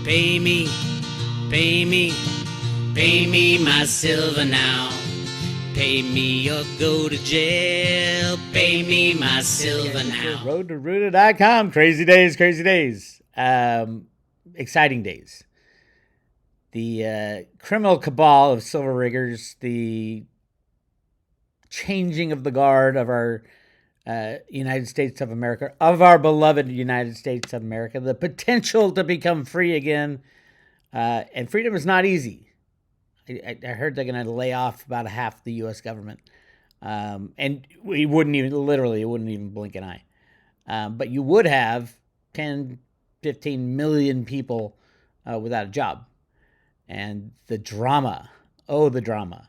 Pay me, pay me, pay me my silver now. Pay me or go to jail. Pay me my silver now. Road2Ruta.com. Crazy days, crazy days. Exciting days. The criminal cabal of silver riggers, the changing of the guard of our United States of America, of our beloved United States of America, the potential to become free again. And freedom is not easy. I heard they're going to lay off about half the U.S. government. And we wouldn't even, literally, it wouldn't even blink an eye. But you would have 10, 15 million people without a job. And the drama, the drama.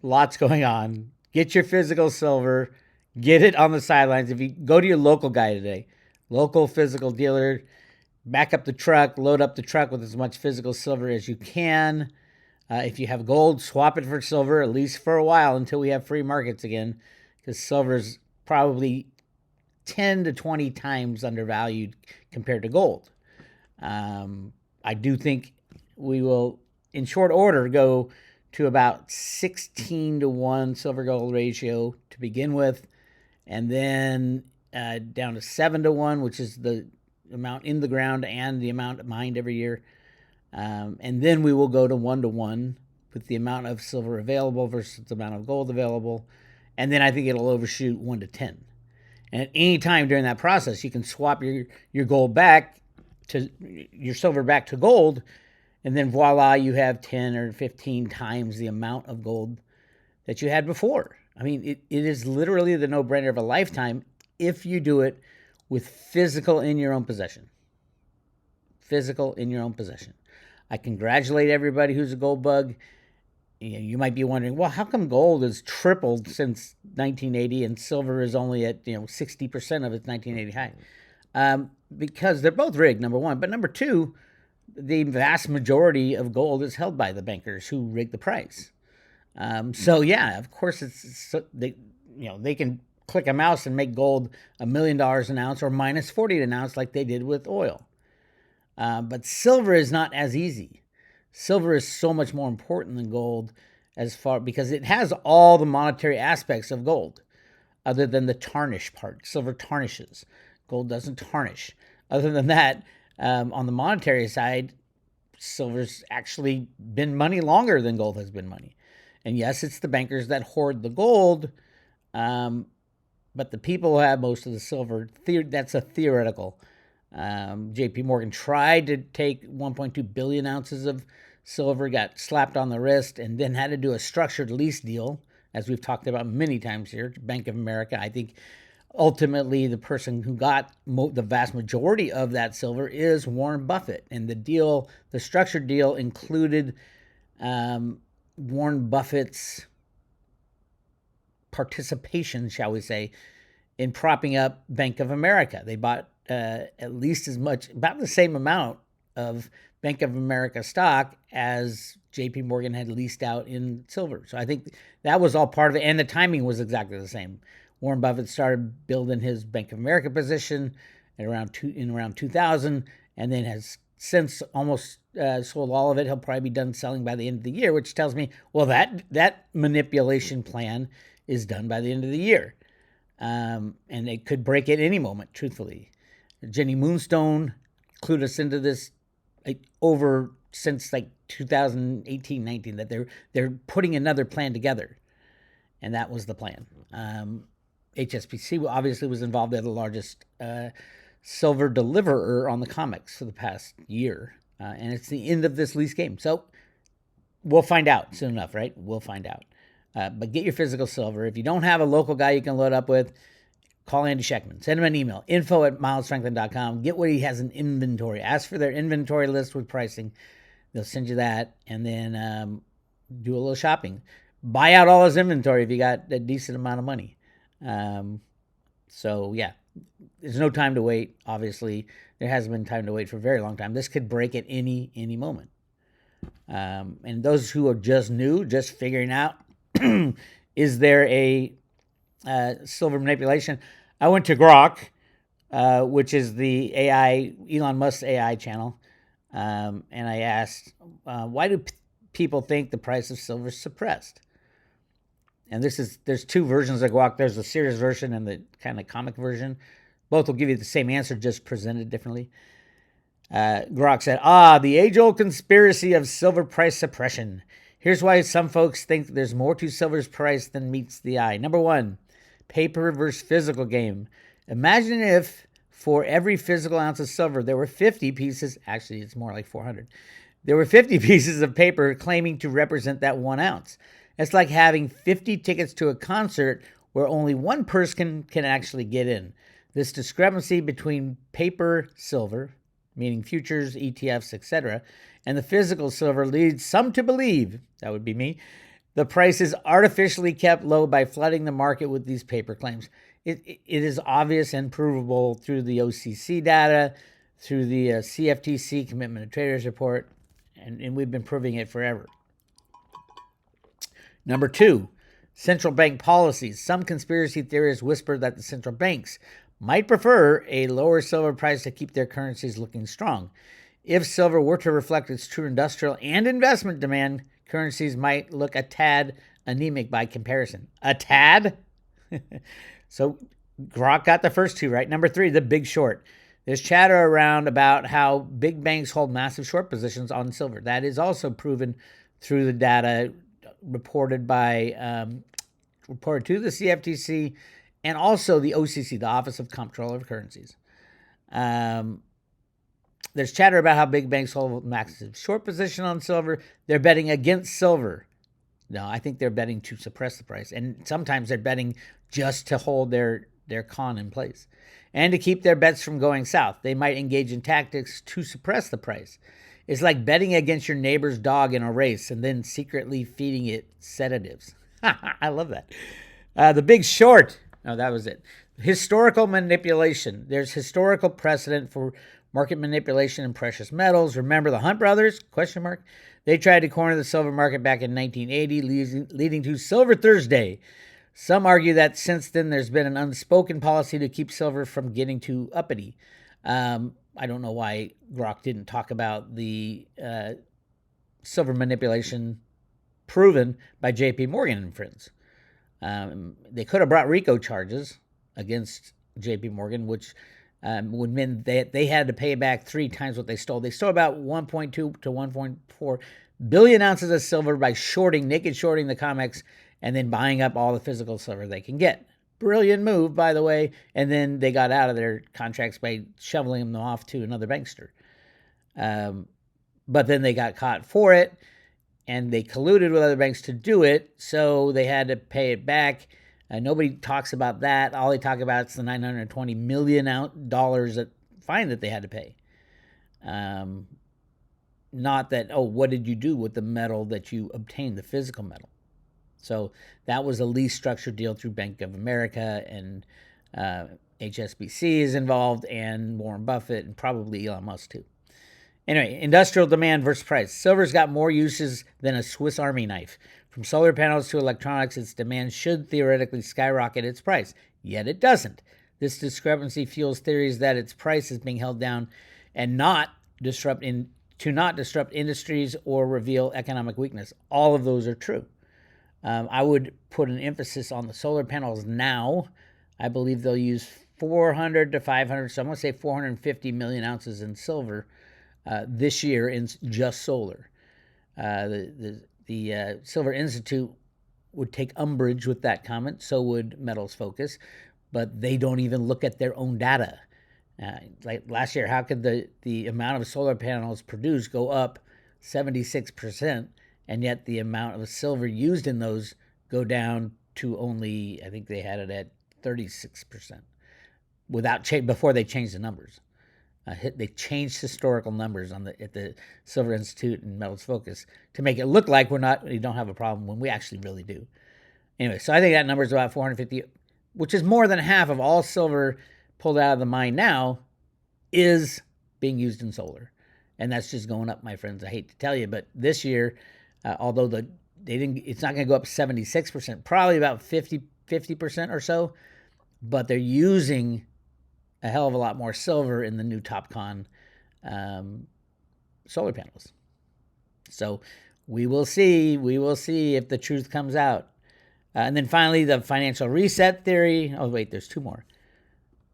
Lots going on. Get your physical silver. Get it on the sidelines. If you go to your local guy today, local physical dealer, back up the truck, load up the truck with as much physical silver as you can. If you have gold, swap it for silver, at least for a while until we have free markets again, because silver is probably 10 to 20 times undervalued compared to gold. I do think we will, in short order, go to about 16 to 1 silver gold ratio to begin with, and then down to 7 to 1, which is the amount in the ground and the amount mined every year. And then we will go to 1 to 1 with the amount of silver available versus the amount of gold available. And then I think it'll overshoot 1 to 10. And at any time during that process, you can swap your gold back to your silver back to gold. And then voila, you have 10 or 15 times the amount of gold that you had before. I mean, it is literally the no-brainer of a lifetime if you do it with physical in your own possession. Physical in your own possession. I congratulate everybody who's a gold bug. You might be wondering, well, how come gold has tripled since 1980 and silver is only at 60% of its 1980 high? Because they're both rigged, number one. But number two, the vast majority of gold is held by the bankers who rig the price. So yeah, of course they can click a mouse and make gold $1 million an ounce or minus 40 an ounce like they did with oil. But silver is not as easy. Silver is so much more important than gold because it has all the monetary aspects of gold other than the tarnish part. Silver tarnishes. Gold doesn't tarnish. Other than that, on the monetary side, silver's actually been money longer than gold has been money. And yes, it's the bankers that hoard the gold, but the people who have most of the silver, that's a theoretical. JP Morgan tried to take 1.2 billion ounces of silver, got slapped on the wrist, and then had to do a structured lease deal, as we've talked about many times here, Bank of America. I think ultimately the person who got the vast majority of that silver is Warren Buffett. And the structured deal included Warren Buffett's participation, shall we say, in propping up Bank of America. They bought at least as much, about the same amount of Bank of America stock as JP Morgan had leased out in silver. So I think that was all part of it. And the timing was exactly the same. Warren Buffett started building his Bank of America position in around 2000, and then has since almost sold all of it. He'll probably be done selling by the end of the year, which tells me, well, that manipulation plan is done by the end of the year. And it could break at any moment, truthfully. Jenny Moonstone clued us into this since 2018-19, that they're putting another plan together. And that was the plan. HSBC obviously was involved. They're the largest silver deliverer on the COMEX for the past year. And it's the end of this lease game. So we'll find out soon enough, right? We'll find out. But get your physical silver. If you don't have a local guy you can load up with, call Andy Schechtman. Send him an email, info@milesfranklin.com. Get what he has in inventory. Ask for their inventory list with pricing. They'll send you that. And then do a little shopping. Buy out all his inventory if you got a decent amount of money. So, yeah, there's no time to wait, obviously. There hasn't been time to wait for a very long time. This could break at any moment. And those who are just new, just figuring out, is there a silver manipulation? I went to Grok, which is the Elon Musk's AI channel. And I asked, why do people think the price of silver is suppressed? And there's two versions of Guac. There's the serious version and the kind of comic version. Both will give you the same answer, just presented differently. Grok said, the age-old conspiracy of silver price suppression. Here's why some folks think there's more to silver's price than meets the eye. Number one, paper versus physical game. Imagine if for every physical ounce of silver, there were 50 pieces, actually it's more like 400, there were 50 pieces of paper claiming to represent that 1 ounce. It's like having 50 tickets to a concert where only one person can actually get in. This discrepancy between paper silver, meaning futures, ETFs, etc., and the physical silver leads some to believe, that would be me, the price is artificially kept low by flooding the market with these paper claims. It is obvious and provable through the OCC data, through the CFTC Commitment of Traders report, and we've been proving it forever. Number two, central bank policies. Some conspiracy theorists whisper that the central banks might prefer a lower silver price to keep their currencies looking strong. If silver were to reflect its true industrial and investment demand, currencies might look a tad anemic by comparison. A tad? So Grok got the first two right. Number three, the big short. There's chatter around about how big banks hold massive short positions on silver. That is also proven through the data reported to the CFTC and also the OCC, the Office of Comptroller of Currencies. There's chatter about how big banks hold massive short position on silver. They're betting against silver. No, I think they're betting to suppress the price. And sometimes they're betting just to hold their con in place and to keep their bets from going south. They might engage in tactics to suppress the price. It's like betting against your neighbor's dog in a race and then secretly feeding it sedatives. I love that. The Big Short. No, that was it. Historical manipulation. There's historical precedent for market manipulation in precious metals. Remember the Hunt brothers? ? They tried to corner the silver market back in 1980, leading to Silver Thursday. Some argue that since then there's been an unspoken policy to keep silver from getting too uppity. I don't know why Grok didn't talk about the silver manipulation proven by J.P. Morgan and Friends. They could have brought RICO charges against J.P. Morgan, which would mean that they had to pay back 3 times what they stole. They stole about 1.2 to 1.4 billion ounces of silver by naked shorting the COMEX and then buying up all the physical silver they can get. Brilliant move, by the way. And then they got out of their contracts by shoveling them off to another bankster. But then they got caught for it, and they colluded with other banks to do it, so they had to pay it back. Nobody talks about that. All they talk about is the $920 million fine that they had to pay. Not that, what did you do with the metal that you obtained, the physical metal? So that was a lease structure deal through Bank of America, and HSBC is involved, and Warren Buffett, and probably Elon Musk too. Anyway, industrial demand versus price. Silver's got more uses than a Swiss Army knife. From solar panels to electronics, its demand should theoretically skyrocket its price, yet it doesn't. This discrepancy fuels theories that its price is being held down and not disrupt industries or reveal economic weakness. All of those are true. I would put an emphasis on the solar panels now. I believe they'll use 400 to 500, so I'm going to say 450 million ounces in silver this year in just solar. The Silver Institute would take umbrage with that comment, so would Metals Focus, but they don't even look at their own data. Like last year, how could the amount of solar panels produced go up 76%, and yet the amount of silver used in those go down to only, I think they had it at 36%, before they changed the numbers. They changed historical numbers at the Silver Institute and Metals Focus to make it look like we don't have a problem when we actually really do. Anyway, so I think that number is about 450, which is more than half of all silver pulled out of the mine now is being used in solar. And that's just going up, my friends. I hate to tell you, but this year, although it's not going to go up 76%, probably about 50% or so, but they're using a hell of a lot more silver in the new TopCon solar panels. So we will see. We will see if the truth comes out. And then finally, the financial reset theory. Oh, wait, there's two more.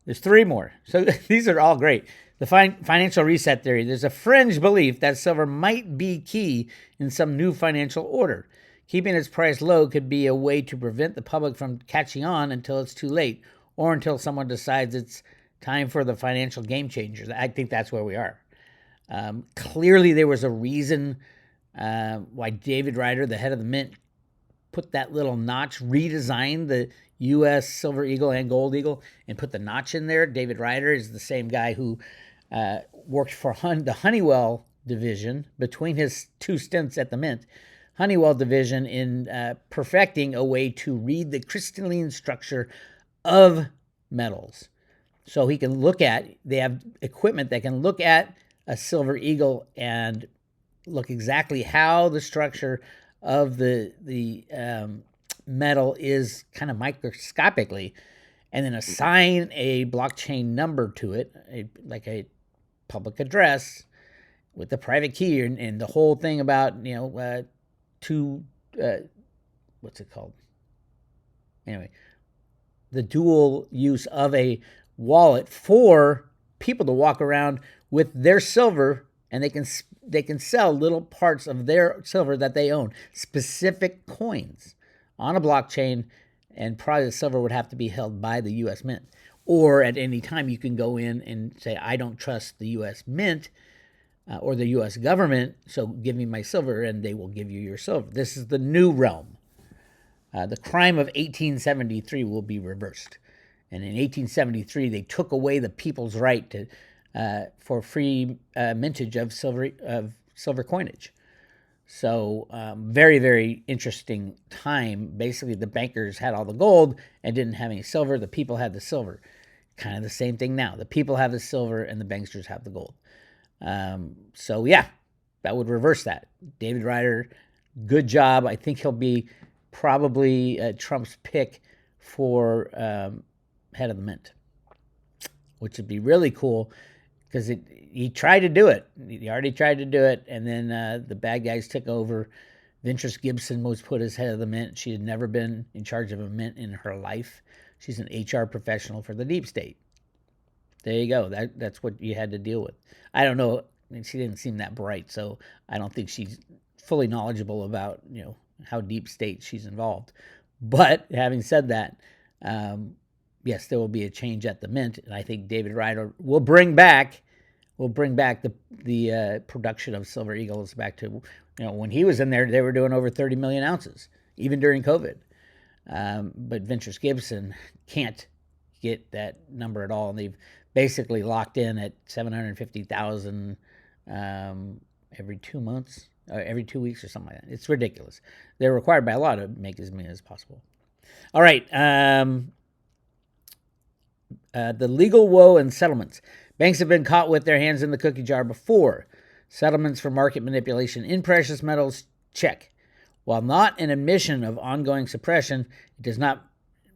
There's three more. So these are all great. The financial reset theory. There's a fringe belief that silver might be key in some new financial order. Keeping its price low could be a way to prevent the public from catching on until it's too late, or until someone decides it's time for the financial game changers. I think that's where we are. Clearly, there was a reason why David Ryder, the head of the Mint, put that little notch, redesigned the U.S. Silver Eagle and Gold Eagle, and put the notch in there. David Ryder is the same guy who worked for the Honeywell division between his two stints at the Mint. Honeywell division in perfecting a way to read the crystalline structure of metals. So he can look at, they have equipment that can look at a Silver Eagle and look exactly how the structure of the metal is kind of microscopically, and then assign a blockchain number to it, like a public address with the private key, and the whole thing about, what's it called? Anyway, the dual use of a wallet for people to walk around with their silver, and they can sell little parts of their silver that they own, specific coins, on a blockchain, and probably the silver would have to be held by the U.S. Mint. Or at any time, you can go in and say, I don't trust the U.S. Mint or the U.S. government, so give me my silver, and they will give you your silver. This is the new realm. The crime of 1873 will be reversed. And in 1873, they took away the people's right to for free mintage of silver coinage. So very, very interesting time. Basically, the bankers had all the gold and didn't have any silver. The people had the silver. Kind of the same thing now. The people have the silver and the banksters have the gold. So yeah, that would reverse that. David Ryder, good job. I think he'll be probably Trump's pick for head of the Mint, which would be really cool, because he tried to do it. He already tried to do it, and then the bad guys took over. Ventris Gibson was put as head of the Mint. She had never been in charge of a mint in her life. She's an HR professional for the deep state. There you go. That's what you had to deal with. I don't know. She didn't seem that bright, so I don't think she's fully knowledgeable about how deep state she's involved. But having said that, yes, there will be a change at the Mint, and I think David Ryder will bring back the production of Silver Eagles back to, when he was in there, they were doing over 30 million ounces, even during COVID. But Ventris Gibson can't get that number at all, and they've basically locked in at 750,000 every 2 months, or every 2 weeks or something like that. It's ridiculous. They're required by law to make as many as possible. All right. The legal woe and settlements. Banks have been caught with their hands in the cookie jar before. Settlements for market manipulation in precious metals, check. While not an admission of ongoing suppression, it does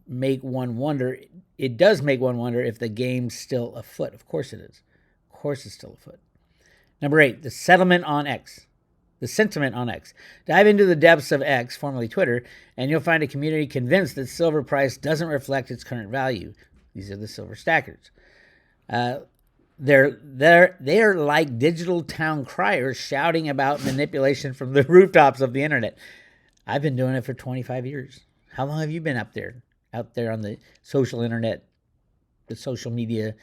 make one wonder if the game's still afoot. Of course it is. Of course it's still afoot. Number 8, the sentiment on X. Dive into the depths of X, formerly Twitter, and you'll find a community convinced that silver price doesn't reflect its current value. These are the silver stackers. They're like digital town criers shouting about manipulation from the rooftops of the internet. I've been doing it for 25 years. How long have you been out there on the social internet, the social media,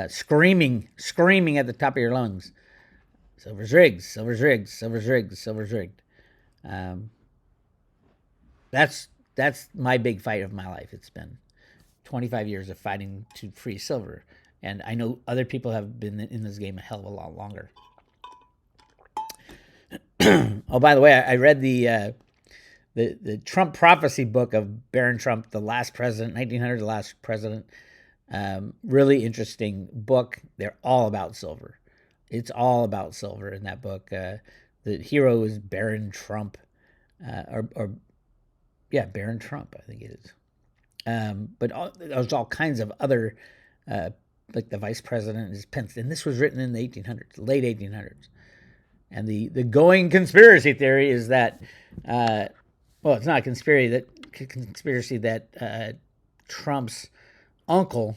screaming at the top of your lungs? Silver's rigged, silver's rigged, silver's rigged, silver's rigged. That's my big fight of my life. It's been 25 years of fighting to free silver. And I know other people have been in this game a hell of a lot longer. Oh, by the way, I read the Trump prophecy book of Barron Trump, the last president, 1900, the last president. Really interesting book. They're all about silver. It's all about silver in that book. The hero is Barron Trump, Barron Trump, I think it is. But there's all kinds of other, like the vice president is Pence, and this was written in the 1800s, late 1800s. And the going conspiracy theory is that, it's not a conspiracy that Trump's uncle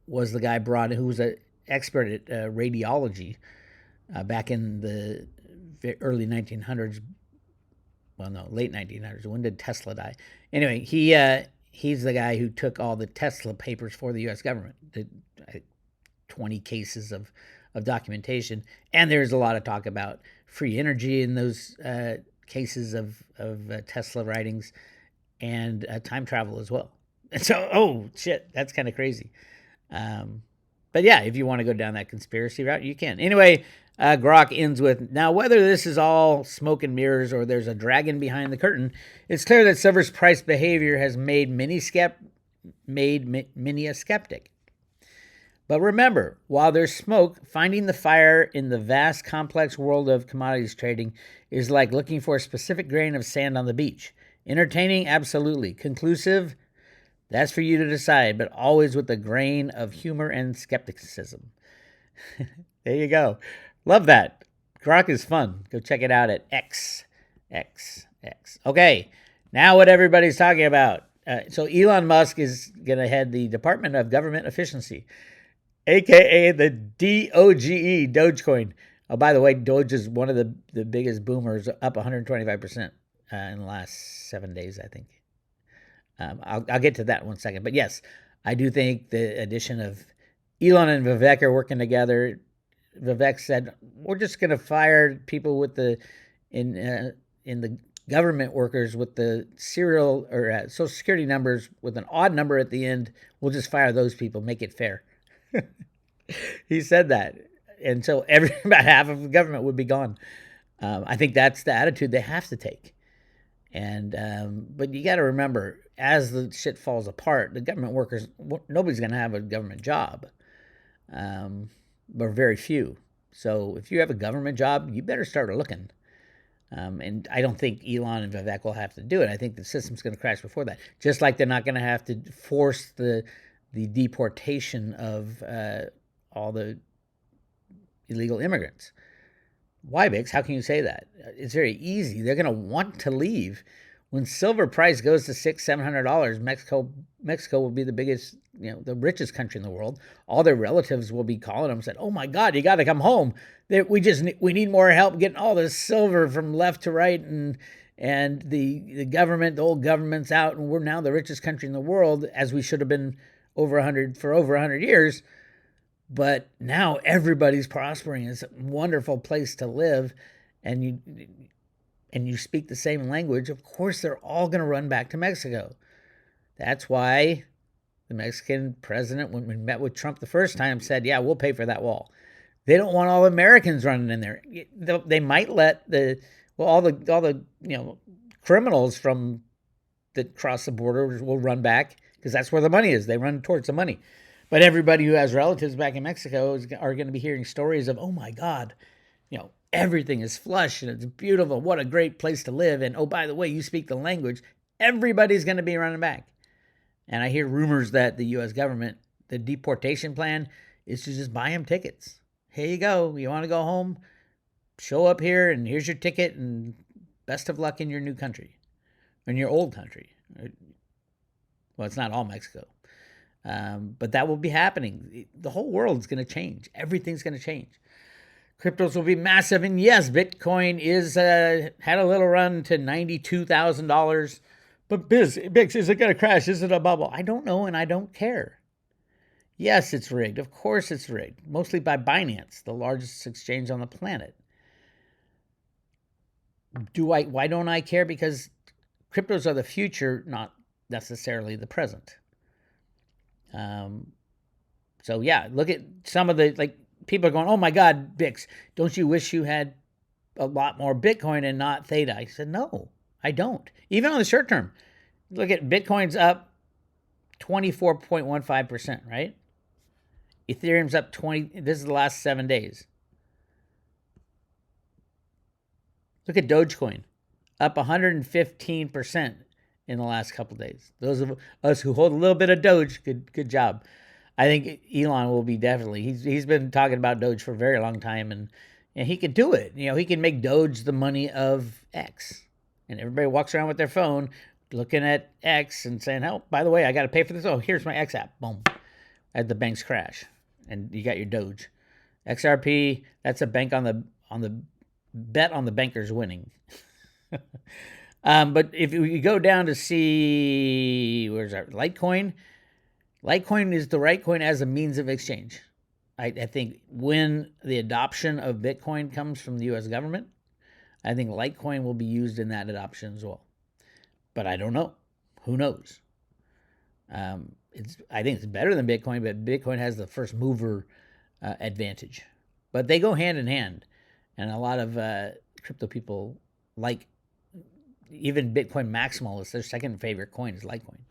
was the guy brought in who was an expert at radiology back in the early 1900s. Well, no, late 1900s. When did Tesla die? Anyway, he's the guy who took all the Tesla papers for the U.S. government. 20 cases of documentation, and there's a lot of talk about free energy in those cases of Tesla writings, and time travel as well. And so, oh shit, that's kind of crazy. But yeah, if you want to go down that conspiracy route, you can. Anyway, Grok ends with, now whether this is all smoke and mirrors or there's a dragon behind the curtain, it's clear that silver's price behavior has made many a skeptic. But remember, while there's smoke, finding the fire in the vast, complex world of commodities trading is like looking for a specific grain of sand on the beach. Entertaining? Absolutely. Conclusive? That's for you to decide, but always with a grain of humor and skepticism. There you go. Love that. Grok is fun. Go check it out at X. Okay, now what everybody's talking about. So Elon Musk is going to head the Department of Government Efficiency, a.k.a. the DOGE, Dogecoin. Oh, by the way, Doge is one of the biggest boomers, up 125% in the last 7 days, I think. I'll get to that in 1 second. But yes, I do think the addition of Elon and Vivek are working together. Vivek said, we're just going to fire people with in the government workers with the serial or social security numbers with an odd number at the end. We'll just fire those people, make it fair. He said that. And so about half of the government would be gone. I think that's the attitude they have to take. And but you got to remember, as the shit falls apart, the government workers, nobody's going to have a government job, or very few. So if you have a government job, you better start looking. And I don't think Elon and Vivek will have to do it. I think the system's going to crash before that. Just like they're not going to have to force the deportation of all the illegal immigrants. Why, Bix? How can you say that? It's very easy. They're going to want to leave. When silver price goes to $600-$700, Mexico will be the biggest, the richest country in the world. All their relatives will be calling them and said, "Oh my God, you got to come home. We need more help getting all this silver from left to right, and the government, the old government's out, and we're now the richest country in the world, as we should have been for over 100 years." But now everybody's prospering. It's a wonderful place to live, and you speak the same language. Of course, they're all going to run back to Mexico. That's why the Mexican president, when we met with Trump the first time, said, "Yeah, we'll pay for that wall." They don't want all Americans running in there. They might let all the criminals from that cross the border will run back, because that's where the money is. They run towards the money. But everybody who has relatives back in Mexico are going to be hearing stories of, "Oh my God, everything is flush and it's beautiful. What a great place to live. And oh, by the way, you speak the language." Everybody's going to be running back. And I hear rumors that the U.S. government, the deportation plan is to just buy them tickets. Here you go. You want to go home? Show up here, and here's your ticket, and best of luck in your new country, in your old country. Well, it's not all Mexico. But that will be happening. The whole world's going to change. Everything's going to change. Cryptos will be massive. And yes, Bitcoin had a little run to $92,000. But Bix, is it going to crash? Is it a bubble? I don't know, and I don't care. Yes, it's rigged. Of course it's rigged. Mostly by Binance, the largest exchange on the planet. Why don't I care? Because cryptos are the future, not necessarily the present. So yeah, look at some of the, people are going, "Oh my God, Bix, don't you wish you had a lot more Bitcoin and not Theta?" I said, no, I don't. Even on the short term, look at Bitcoin's up 24.15%, right? Ethereum's up 20. This is the last 7 days. Look at Dogecoin, up 115% in the last couple of days. Those of us who hold a little bit of Doge, good job. I think Elon will be definitely. He's been talking about Doge for a very long time, and And he could do it. He can make Doge the money of X. And everybody walks around with their phone looking at X and saying, oh, by the way, I got to pay for this. Oh, here's my X app. Boom. As the banks crash. And you got your Doge. XRP, that's a bank on the bet on the bankers winning. But if you go down to see, where's our Litecoin? Litecoin is the right coin as a means of exchange. I think when the adoption of Bitcoin comes from the U.S. government, I think Litecoin will be used in that adoption as well. But I don't know. Who knows? I think it's better than Bitcoin, but Bitcoin has the first mover advantage. But they go hand in hand. And a lot of crypto people like, even Bitcoin maximalists, their second favorite coin is Litecoin.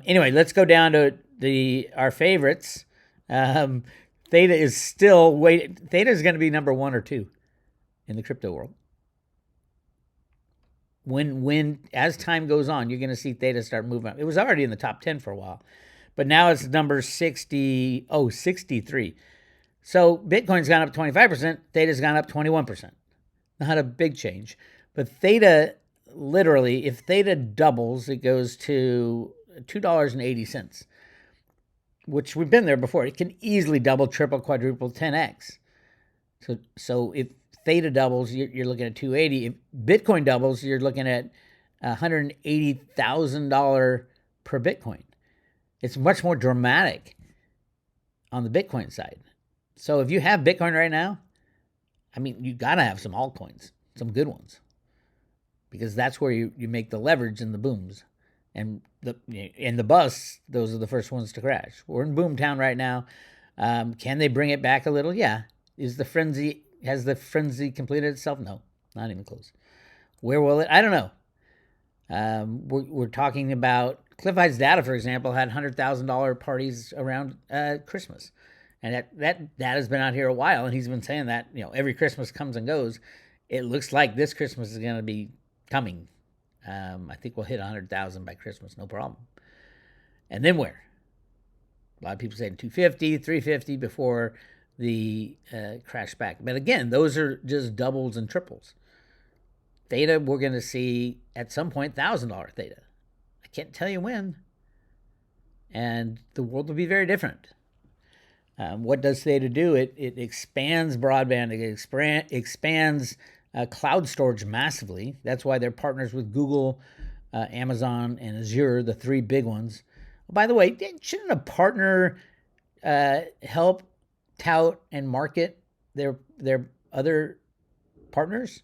Anyway, let's go down to our favorites. Theta is still waiting. Theta is going to be number 1 or 2 in the crypto world. When as time goes on, you're going to see Theta start moving up. It was already in the top 10 for a while, but now it's number 63. So Bitcoin's gone up 25%. Theta's gone up 21%. Not a big change, but Theta, literally, if Theta doubles, it goes to $2.80, which we've been there before. It can easily double, triple, quadruple, 10x. So if Theta doubles, you're looking at $280. If Bitcoin doubles, you're looking at $180,000 per Bitcoin. It's much more dramatic on the Bitcoin side. So if you have Bitcoin right now, I mean, you got to have some altcoins, some good ones, because that's where you make the leverage and the booms. And the busts, those are the first ones to crash. We're in boom town right now. Can they bring it back a little? Yeah. Has the frenzy completed itself? No, not even close. Where will it? I don't know. We're talking about Cliff High's data, for example, had $100,000 parties around Christmas. And that has been out here a while, and he's been saying that, every Christmas comes and goes. It looks like this Christmas is going to be coming. I think we'll hit 100,000 by Christmas, no problem. And then where? A lot of people saying 250, 350 before the crash back. But again, those are just doubles and triples. Theta, we're going to see at some point $1,000 Theta. I can't tell you when. And the world will be very different. What does Theta do? It expands broadband. It expands cloud storage massively. That's why they're partners with Google, Amazon, and Azure, the 3 big ones. By the way, shouldn't a partner help tout and market their other partners?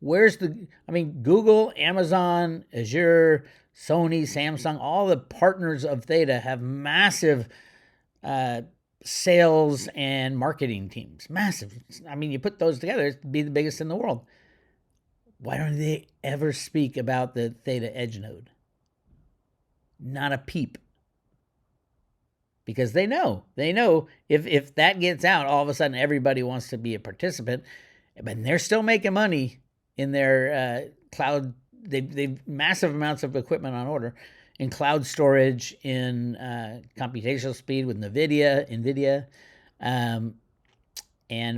Google, Amazon, Azure, Sony, Samsung, all the partners of Theta have massive sales and marketing teams. Massive. You put those together, it'd be the biggest in the world. Why don't they ever speak about the Theta Edge node? Not a peep. Because they know if that gets out, all of a sudden everybody wants to be a participant, but they're still making money in their cloud. They've massive amounts of equipment on order in cloud storage, in computational speed with NVIDIA. And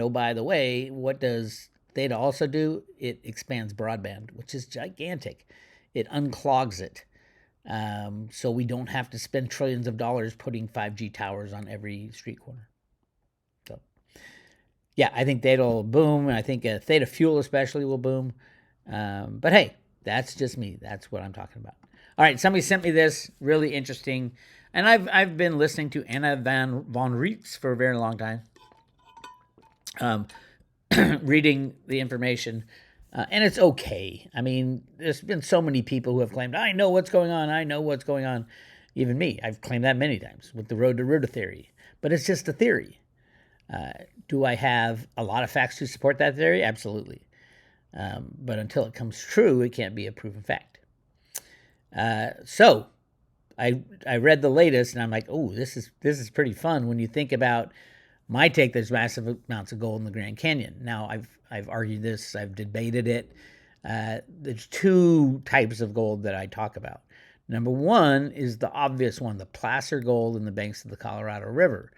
oh, by the way, what does Theta also do? It expands broadband, which is gigantic. It unclogs it. So we don't have to spend trillions of dollars putting 5G towers on every street corner. So, yeah, I think Theta will boom. I think Theta Fuel especially will boom. But hey, that's just me. That's what I'm talking about. All right, somebody sent me this, really interesting. And I've been listening to Anna von Reitz for a very long time, reading the information. And it's okay. There's been so many people who have claimed, I know what's going on. Even me, I've claimed that many times with the road to Ruta theory. But it's just a theory. Do I have a lot of facts to support that theory? Absolutely. But until it comes true, it can't be a proven fact. So I read the latest, and I'm like, oh, this is pretty fun when you think about my take. There's massive amounts of gold in the Grand Canyon. Now, I've argued this. I've debated it. There's 2 types of gold that I talk about. Number one is the obvious one, the placer gold in the banks of the Colorado River.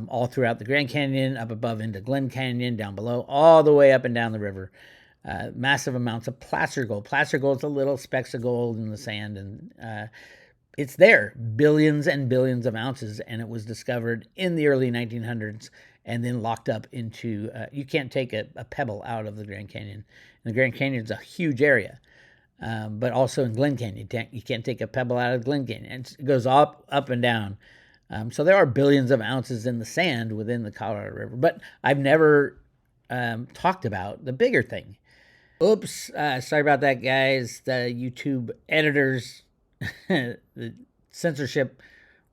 all throughout the Grand Canyon, up above into Glen Canyon, down below, all the way up and down the river. Massive amounts of placer gold. Placer gold is the little specks of gold in the sand, and it's there, billions and billions of ounces, and it was discovered in the early 1900s and then locked up into, you can't take a pebble out of the Grand Canyon. And the Grand Canyon is a huge area, but also in Glen Canyon, you can't take a pebble out of Glen Canyon. And it goes up and down. So there are billions of ounces in the sand within the Colorado River, but I've never talked about the bigger thing. Oops, sorry about that, guys. The YouTube editors, the censorship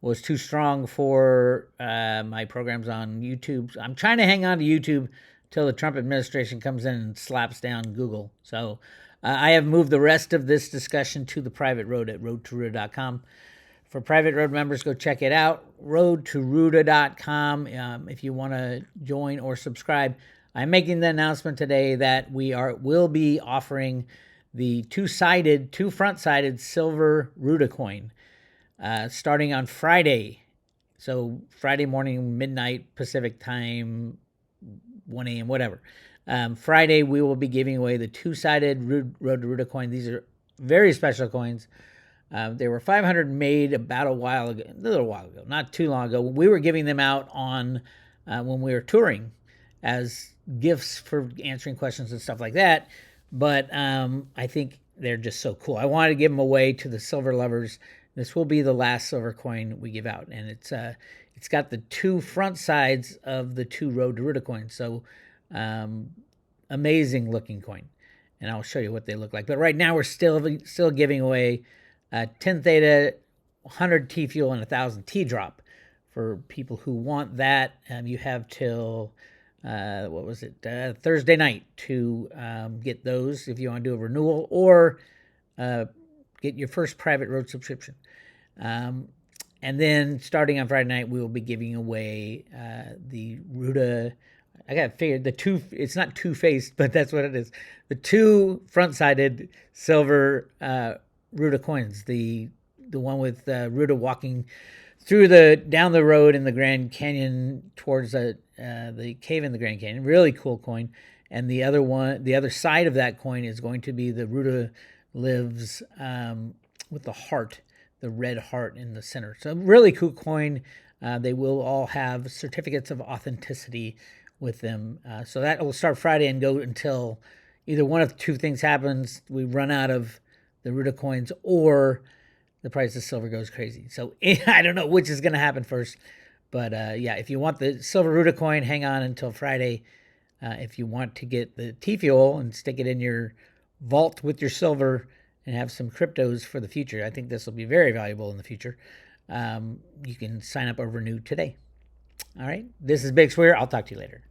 was too strong for my programs on YouTube. I'm trying to hang on to YouTube till the Trump administration comes in and slaps down Google. So I have moved the rest of this discussion to the private road at roadtoruta.com. For private road members, go check it out, roadtoruta.com. If you want to join or subscribe, I'm making the announcement today that will be offering the two front-sided silver Ruta coin starting on Friday. So Friday morning, midnight Pacific time, 1 a.m., whatever. Friday, we will be giving away the two-sided Road to Ruta coin. These are very special coins. There were 500 made a little while ago, not too long ago. We were giving them out on when we were touring as gifts for answering questions and stuff like that. But I think they're just so cool. I wanted to give them away to the silver lovers. This will be the last silver coin we give out, and it's got the two front sides of the two Road to Ruta coins. So amazing looking coin, and I'll show you what they look like. But right now we're still giving away 10 Theta, 100 T fuel, and 1,000 T drop for people who want that. You have till Thursday night to get those if you want to do a renewal or get your first private road subscription. And then starting on Friday night, we will be giving away the Ruta. I got to figure it's not two-faced, but that's what it is. The two front-sided silver Ruta coins. The one with Ruta walking down the road in the Grand Canyon towards the cave in the Grand Canyon. Really cool coin. And the other side of that coin is going to be the Ruta lives with the heart, the red heart in the center. So really cool coin. They will all have certificates of authenticity with them. So that will start Friday and go until either one of two things happens. We run out of the Ruta coins or the price of silver goes crazy. So I don't know which is going to happen first. But yeah, if you want the silver Ruta coin, hang on until Friday. If you want to get the T-Fuel and stick it in your vault with your silver and have some cryptos for the future, I think this will be very valuable in the future. You can sign up or renew today. All right, this is Bix Weir. I'll talk to you later.